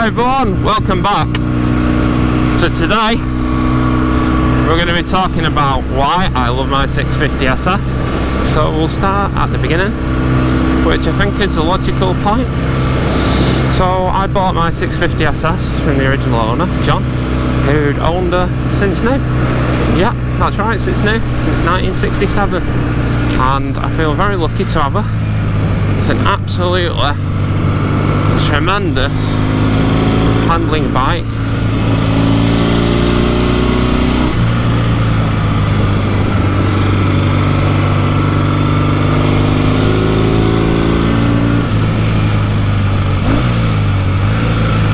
Hi everyone, welcome back. So today we're going to be talking about why I love my 650 SS. So we'll start at the beginning, which I think is a logical point. So I bought my 650 SS from the original owner, John, who'd owned her since new. Yeah, that's right, since new, since 1967. And I feel very lucky to have her. It's an absolutely tremendous handling bike.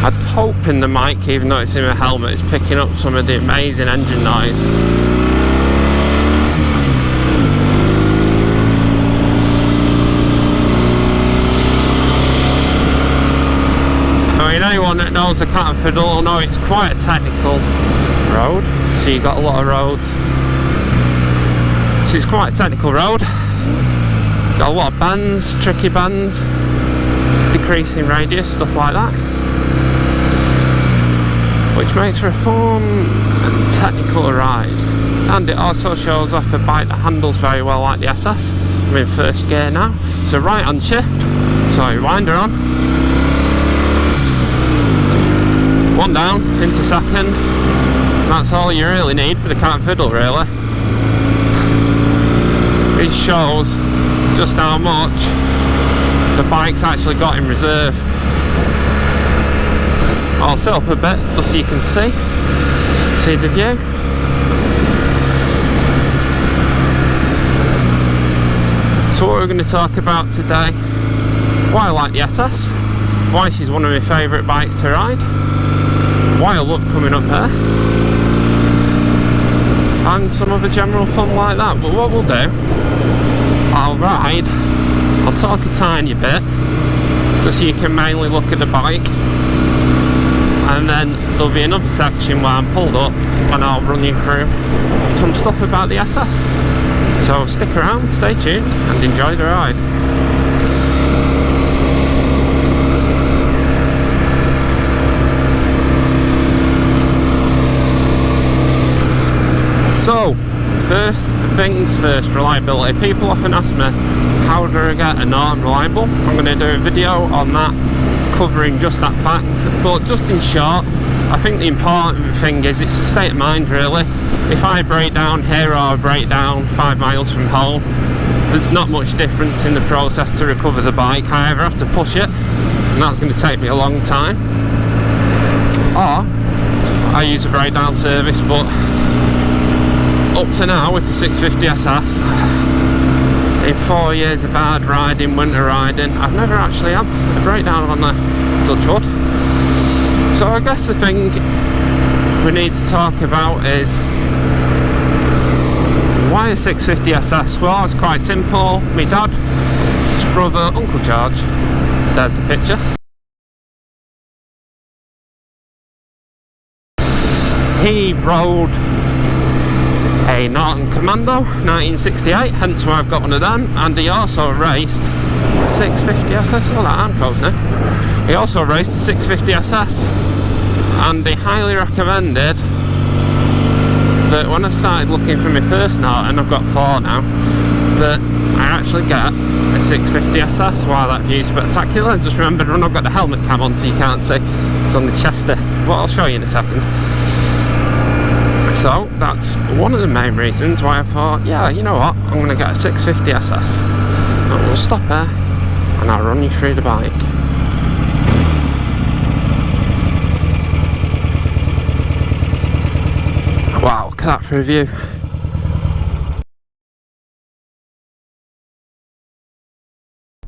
I'm hoping the mic, even though it's in my helmet, is picking up some of the amazing engine noise. Anyone that knows the Catford will know it's quite a technical road, so you've got a lot of roads, so it's quite a technical road, got a lot of bends, tricky bends, decreasing radius, stuff like that, which makes for a fun and technical ride. And it also shows off a bike that handles very well like the SS. I'm in first gear now, it's a right hand shift, so you wind her on, one down into second. That's all you really need for the cat fiddle, really. It shows just how much the bike's actually got in reserve. I'll sit up a bit just so you can see the view. So what we're going to talk about today: why I like the SS, why she's one of my favourite bikes to ride, why I love coming up here, and some other general fun like that. But what we'll do, I'll ride, I'll talk a tiny bit just so you can mainly look at the bike, and then there'll be another section where I'm pulled up and I'll run you through some stuff about the SS. So stick around, stay tuned and enjoy the ride. So, first things first, reliability. People often ask me, how do I get a Norton reliable? I'm going to do a video on that, covering just that fact. But just in short, I think the important thing is it's a state of mind, really. If I break down here or I break down 5 miles from home, there's not much difference in the process to recover the bike. I either have to push it, and that's going to take me a long time, or I use a breakdown service. But up to now, with the 650 SS, in 4 years of hard riding, winter riding, I've never actually had a breakdown on the touch wood. So I guess the thing we need to talk about is why a 650 SS? Well, it's quite simple. My dad, his brother, Uncle George, there's a picture. He rode a Norton Commando 1968, hence why I've got one of them, and he also raced a 650 SS. Oh, that arm goes now. He also raced a 650 SS, and he highly recommended that when I started looking for my first Norton, I've got 4 now, that I actually get a 650 SS. Wow, that view's spectacular. Just remembered when I've got the helmet cam on so you can't see, it's on the chest there, but I'll show you in a second. So that's one of the main reasons why I thought, yeah, you know what, I'm going to get a 650 SS. And we'll stop here and I'll run you through the bike. Wow, look at that for a view.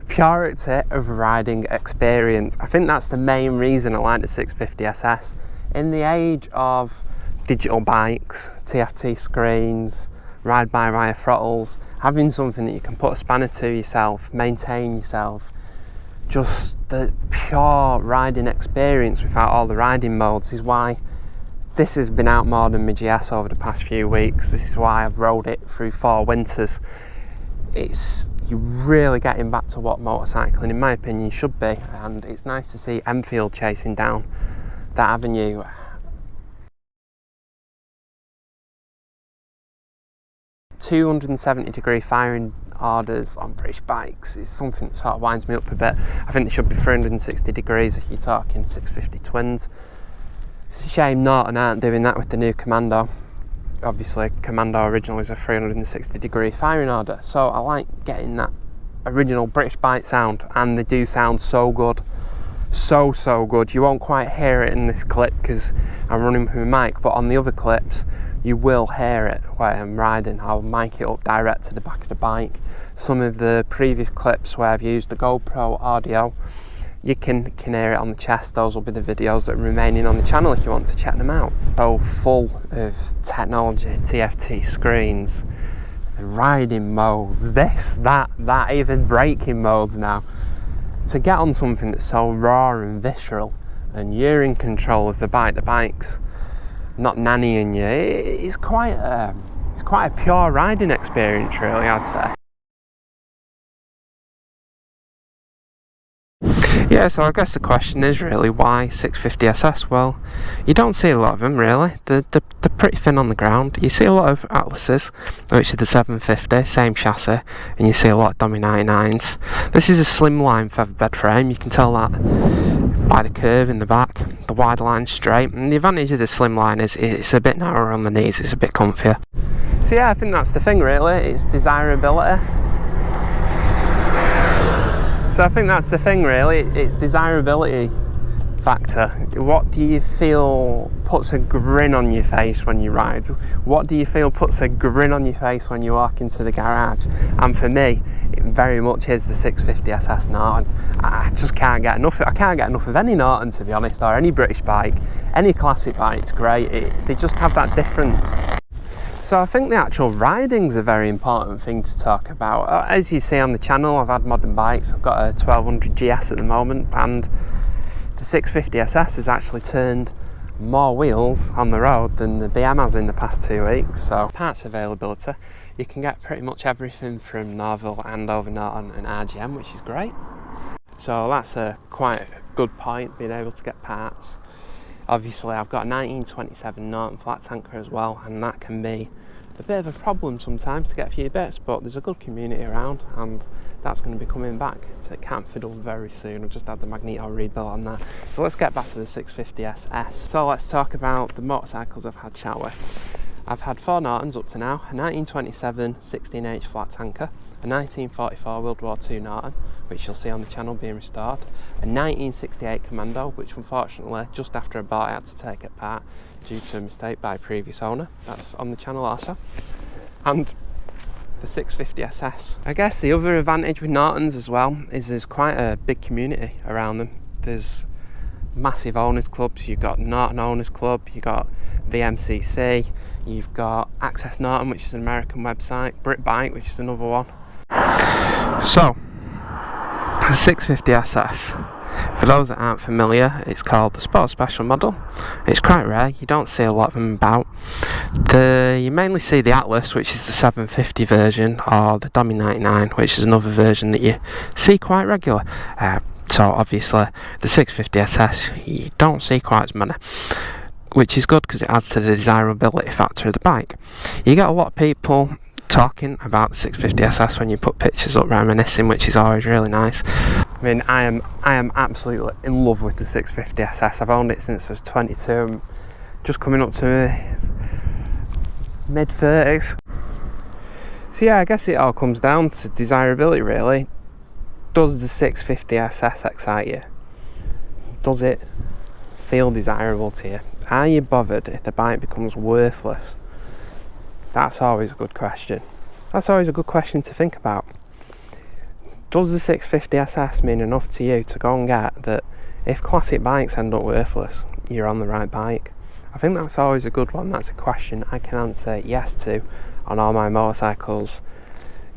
Purity of riding experience. I think that's the main reason I like the 650 SS. In the age of digital bikes, TFT screens, ride-by-wire throttles, having something that you can put a spanner to yourself, maintain yourself, just the pure riding experience without all the riding modes is why this has been out more than my GS over the past few weeks. This is why I've rode it through 4 winters. It's you're really getting back to what motorcycling, in my opinion, should be. And it's nice to see Enfield chasing down that avenue. $270 firing orders on British bikes is something that sort of winds me up a bit. I think they should be 360 degrees if you're talking 650 twins. It's a shame Norton aren't doing that with the new Commando. Obviously Commando originally was a 360 degree firing order, so I like getting that original British bike sound, and they do sound so good. So good. You won't quite hear it in this clip because I'm running with my mic, but on the other clips you will hear it where I'm riding. I'll mic it up direct to the back of the bike. Some of the previous clips where I've used the GoPro audio, you can hear it on the chest. Those will be the videos that are remaining on the channel if you want to check them out. So full of technology, TFT screens, riding modes, this, that, even braking modes now. To get on something that's so raw and visceral and you're in control of the bike's not nannying you, it's quite a pure riding experience, really, I'd say. Yeah, so I guess the question is really, why 650 SS? Well, you don't see a lot of them really. They're pretty thin on the ground. You see a lot of Atlases, which is the 750, same chassis, and you see a lot of Domi 99s. This is a slimline featherbed frame. You can tell that by the curve in the back, the wide line straight, and the advantage of the slimline is it's a bit narrower on the knees, it's a bit comfier. So yeah, I think that's the thing really, it's desirability. So I think that's the thing really, it's desirability factor. What do you feel puts a grin on your face when you ride? What do you feel puts a grin on your face when you walk into the garage? And for me, it very much is the 650 SS Norton. I just can't get enough. I can't get enough of any Norton, to be honest, or any British bike, any classic bike. It's great. They just have that difference. So I think the actual riding's a very important thing to talk about. As you see on the channel, I've had modern bikes. I've got a 1200 GS at the moment, and the 650 SS has actually turned more wheels on the road than the BM has in the past 2 weeks. So parts availability, you can get pretty much everything from Norville, Andover, Norton and RGM, which is great. So that's a quite good point, being able to get parts. Obviously I've got a 1927 Norton flat tanker as well, and that can be a bit of a problem sometimes to get a few bits, but there's a good community around, and that's going to be coming back to Camp Fiddle very soon. I've just had the Magneto rebuilt on that. So let's get back to the 650 SS. So let's talk about the motorcycles I've had chat with. I've had 4 Nortons up to now, a 1927 16H flat tanker, a 1944 World War II Norton, which you'll see on the channel being restored, a 1968 Commando, which unfortunately just after I bought it I had to take it apart due to a mistake by a previous owner. That's on the channel also. And the 650 SS. I guess the other advantage with Nortons as well is there's quite a big community around them. There's massive owners clubs. You've got Norton Owners Club, you've got VMCC, you've got Access Norton, which is an American website, Brit Bike, which is another one. So the 650 SS, for those that aren't familiar, it's called the Sport Special model. It's quite rare, you don't see a lot of them about. You mainly see the Atlas, which is the 750 version, or the Domi 99, which is another version that you see quite regular. So obviously the 650 SS you don't see quite as many, which is good because it adds to the desirability factor of the bike. You get a lot of people talking about the 650 SS when you put pictures up reminiscing, which is always really nice. I mean, I am absolutely in love with the 650 SS. I've owned it since I was 22. I'm just coming up to mid 30s. So yeah, I guess it all comes down to desirability really. Does the 650 SS excite you? Does it feel desirable to you? Are you bothered if the bike becomes worthless? That's always a good question. That's always a good question to think about. Does the 650 SS mean enough to you to go and get that if classic bikes end up worthless, you're on the right bike? I think that's always a good one. That's a question I can answer yes to on all my motorcycles.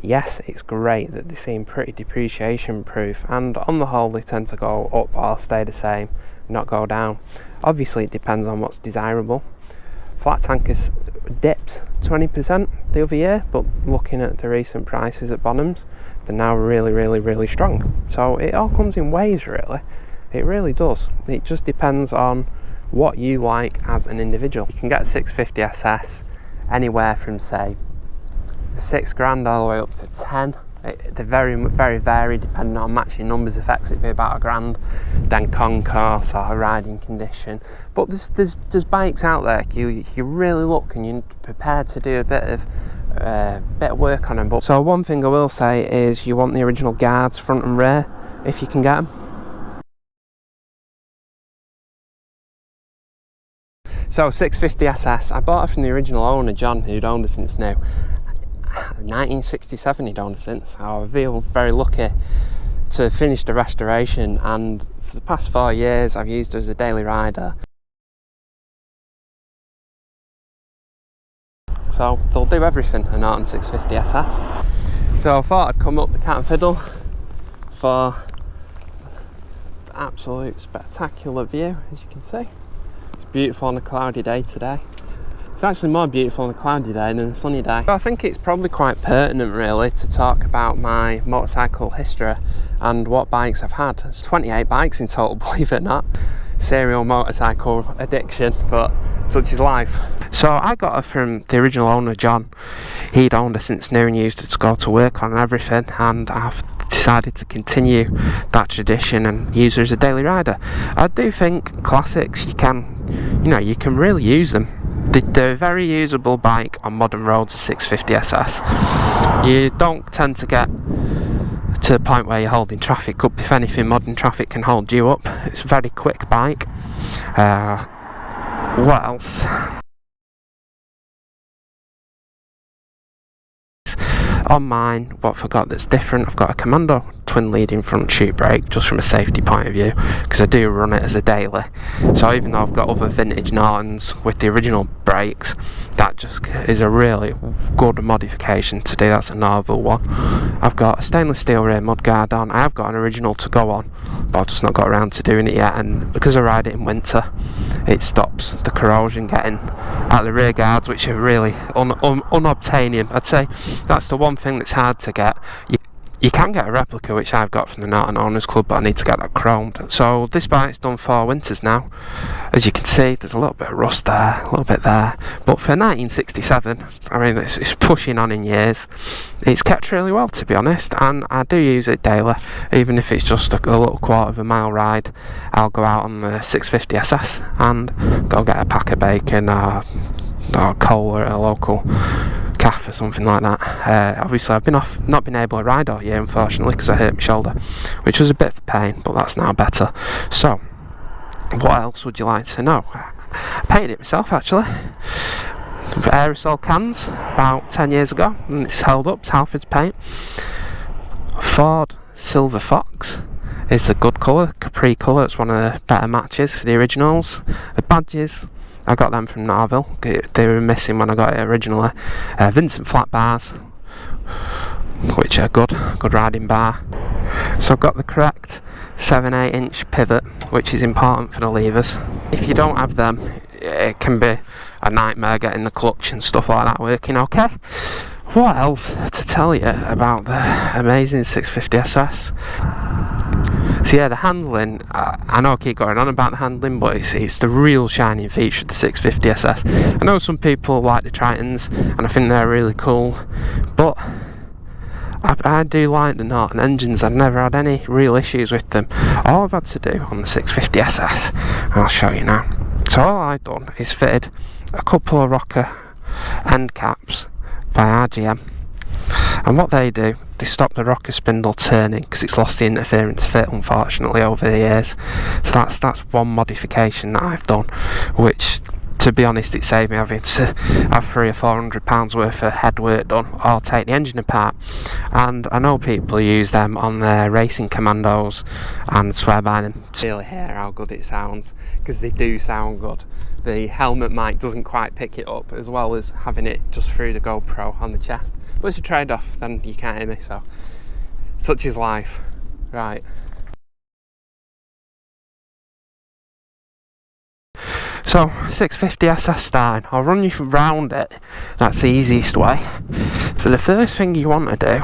Yes, it's great that they seem pretty depreciation proof, and on the whole they tend to go up or stay the same, not go down. Obviously it depends on what's desirable. Flat tank has dipped 20% the other year, but looking at the recent prices at Bonhams, they're now really strong. So it all comes in waves, really. It really does. It just depends on what you like as an individual. You can get a 650 SS anywhere from, say, 6 grand all the way up to 10. They're very varied depending on matching numbers effects. It'd be about $1 grand, then concourse or riding condition. But there's bikes out there you really look and you're prepared to do a bit of work on them. But so one thing I will say is you want the original guards front and rear if you can get them. So 650 SS, I bought it from the original owner, John, who'd owned it since now 1967. He'd owned it since. I feel very lucky to finish the restoration, and for the past 4 years I've used it as a daily rider. So they'll do everything, a Norton 650 SS. So I thought I'd come up the Cat and Fiddle for the absolute spectacular view, as you can see. It's beautiful on a cloudy day today. It's actually more beautiful on a cloudy day than a sunny day. I think it's probably quite pertinent really to talk about my motorcycle history and what bikes I've had. There's 28 bikes in total, believe it or not. Serial motorcycle addiction, but such is life. So I got her from the original owner, John. He'd owned her since new and used her to go to work on and everything, and I've decided to continue that tradition and use her as a daily rider. I do think classics, you can really use them. They're a very usable bike on modern roads, a 650 SS. You don't tend to get to the point where you're holding traffic up. If anything, modern traffic can hold you up. It's a very quick bike. What else? On mine, what I forgot that's different, I've got a Commando twin leading front chute brake, just from a safety point of view, because I do run it as a daily. So even though I've got other vintage Nortons with the original brakes, that just is a really good modification to do. That's a Norville one. I've got a stainless steel rear mudguard on. I have got an original to go on, but I've just not got around to doing it yet, and because I ride it in winter, it stops the corrosion getting at the rear guards, which are really unobtainium. I'd say that's the one thing that's hard to get. You can get a replica, which I've got from the Norton Owners Club, but I need to get that chromed. So this bike's done 4 winters now. As you can see, there's a little bit of rust there, a little bit there. But for 1967, I mean, it's pushing on in years. It's kept really well, to be honest, and I do use it daily. Even if it's just a little quarter-of-a-mile ride, I'll go out on the 650 SS and go get a pack of bacon or cola at a local calf or something like that. Obviously I've not been able to ride all year, unfortunately, because I hurt my shoulder, which was a bit of a pain, but that's now better. So what else would you like to know? I painted it myself, actually. Aerosol cans about 10 years ago, and it's held up. It's Halford's paint. Ford Silver Fox is the good colour, Capri colour. It's one of the better matches for the originals. The badges, I got them from Norville. They were missing when I got it originally. Vincent flat bars, which are good riding bar. So I've got the correct 7/8 inch pivot, which is important for the levers. If you don't have them, it can be a nightmare getting the clutch and stuff like that working okay. What else to tell you about the amazing 650 SS? So yeah, the handling, I know I keep going on about the handling, but it's the real shining feature of the 650 SS. I know some people like the Tritons, and I think they're really cool, but I do like the Norton engines. I've never had any real issues with them. All I've had to do on the 650 SS, I'll show you now. So all I've done is fitted a couple of rocker end caps by RGM, and what they do, they stop the rocker spindle turning because it's lost the interference fit, unfortunately, over the years. So that's one modification that I've done, which, to be honest, it saved me having to have £300 or £400 worth of head work done or take the engine apart. And I know people use them on their racing Commandos and swear by them. Really hear how good it sounds, because they do sound good. The helmet mic doesn't quite pick it up, as well as having it just through the GoPro on the chest. But it's a trade-off, then you can't hear me, so such is life. Right. So 650 SS starting, I'll run you round it, that's the easiest way. So the first thing you want to do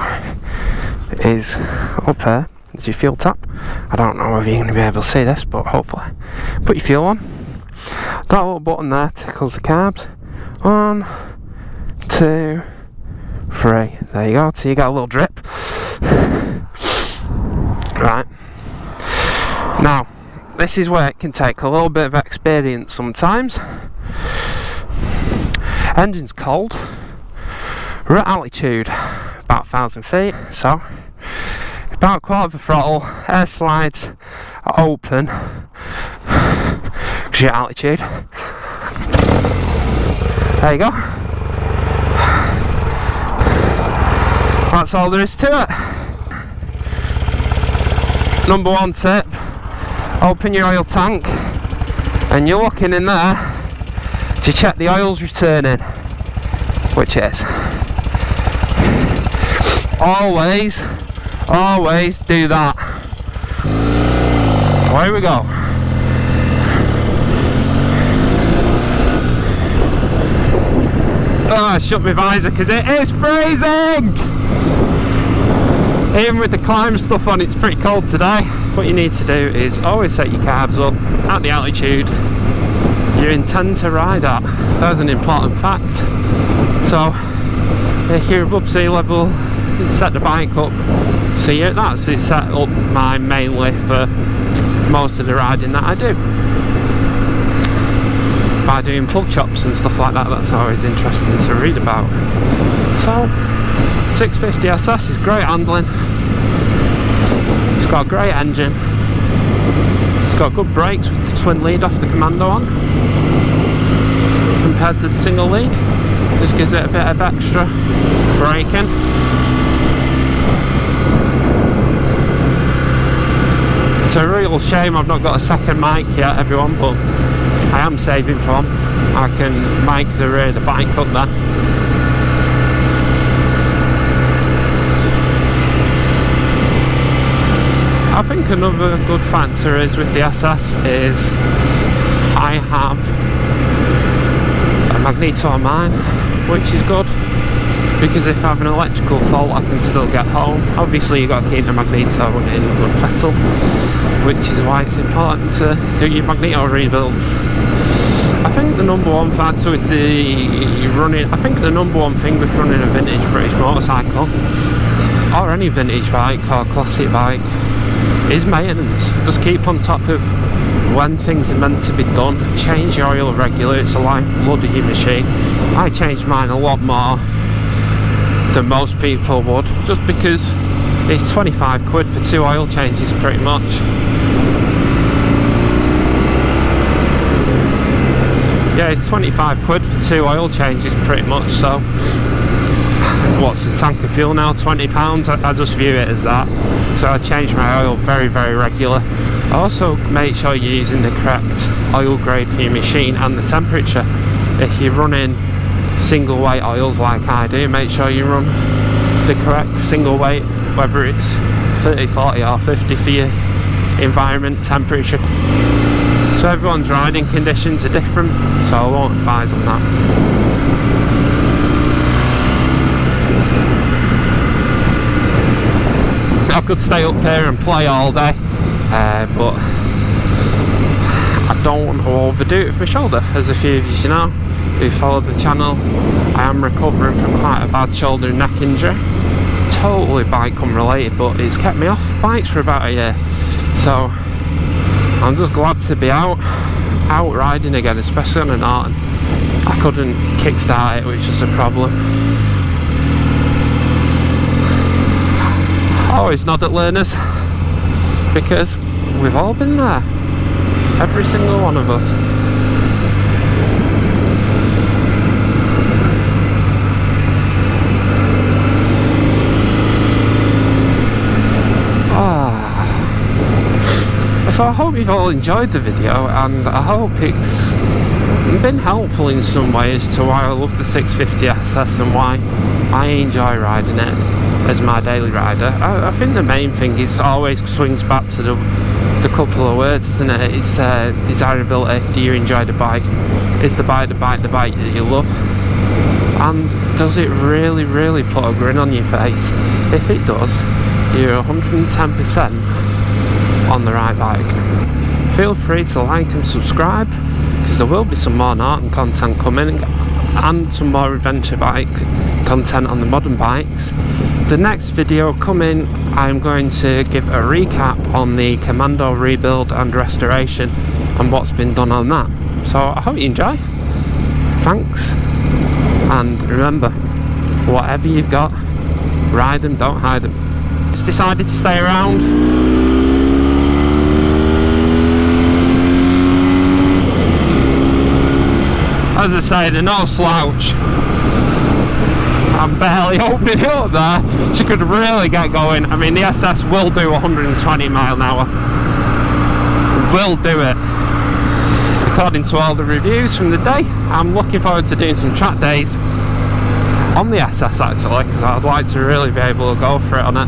is up here, is your fuel tap. I don't know if you're going to be able to see this, but hopefully. Put your fuel on. That little button there tickles the carbs. 1, 2, 3. There you go, so you get a little drip. Right. Now, this is where it can take a little bit of experience sometimes. Engine's cold. We're at altitude about 1,000 feet, so about quarter of the throttle, air slides are open because you're at altitude. There you go. That's all there is to it. Number one tip, open your oil tank and you're looking in there to check the oil's returning, which is. Always do that. Away we go. Oh, I shut my visor because it is freezing! Even with the climb stuff on, it's pretty cold today. What you need to do is always set your carbs up at the altitude you intend to ride at. That's an important fact. So, if you're above sea level, you set the bike up so that's it set up mainly for most of the riding that I do. By doing plug chops and stuff like that, that's always interesting to read about. So, 650 SS is great handling. It's got a great engine. It's got good brakes with the twin lead off the commando on compared to the single lead. This gives it a bit of extra braking. It's a real shame I've not got a second mic yet, everyone, but I am saving for one. I can mic the rear of the bike up there. I think another good factor is with the SS is I have a magneto on mine, which is good because if I have an electrical fault I can still get home. Obviously you've got to keep the magneto in good fettle, which is why it's important to do your magneto rebuilds. I think the number one factor with I think the number one thing with running a vintage British motorcycle or any vintage bike or classic bike is maintenance. Just keep on top of when things are meant to be done. Change your oil regularly, it's a lifeblood of your machine. I change mine a lot more than most people would, just because it's 25 quid for 2 oil changes pretty much. Yeah, it's 25 quid for 2 oil changes pretty much, so what's the tank of fuel now, £20? I just view it as that. So I change my oil very regular. Also make sure you're using the correct oil grade for your machine and the temperature. If you're running single weight oils like I do, make sure you run the correct single weight, whether it's 30, 40 or 50 for your environment temperature. So everyone's riding conditions are different, so I won't advise on that. I could stay up here and play all day, but I don't want to overdo it with my shoulder. As a few of you know who follow the channel, I am recovering from quite a bad shoulder and neck injury. Totally bike unrelated, but it's kept me off bikes for about a year. So I'm just glad to be out riding again, especially on a Norton. I couldn't kickstart it, which is a problem. Always nod at learners, because we've all been there, every single one of us. So I hope you've all enjoyed the video, and I hope it's been helpful in some way as to why I love the 650 SS and why I enjoy riding it as my daily rider. I think the main thing is always swings back to the the couple of words, isn't it? It's desirability. Do you enjoy the bike? Is the bike that you love? And does it really, really put a grin on your face? If it does, you're 110% on the right bike. Feel free to like and subscribe, because there will be some more Norton content coming and some more adventure bike content on the modern bikes. The next video coming, I'm going to give a recap on the Commando rebuild and restoration and what's been done on that. So I hope you enjoy. Thanks, and remember, whatever you've got, ride them, don't hide them. Just decided to stay around. As I say, they're no slouch. I'm barely opening it up there. She could really get going. I mean, the SS will do 120 mile an hour. Will do it. According to all the reviews from the day, I'm looking forward to doing some track days on the SS actually, because I'd like to really be able to go for it on it.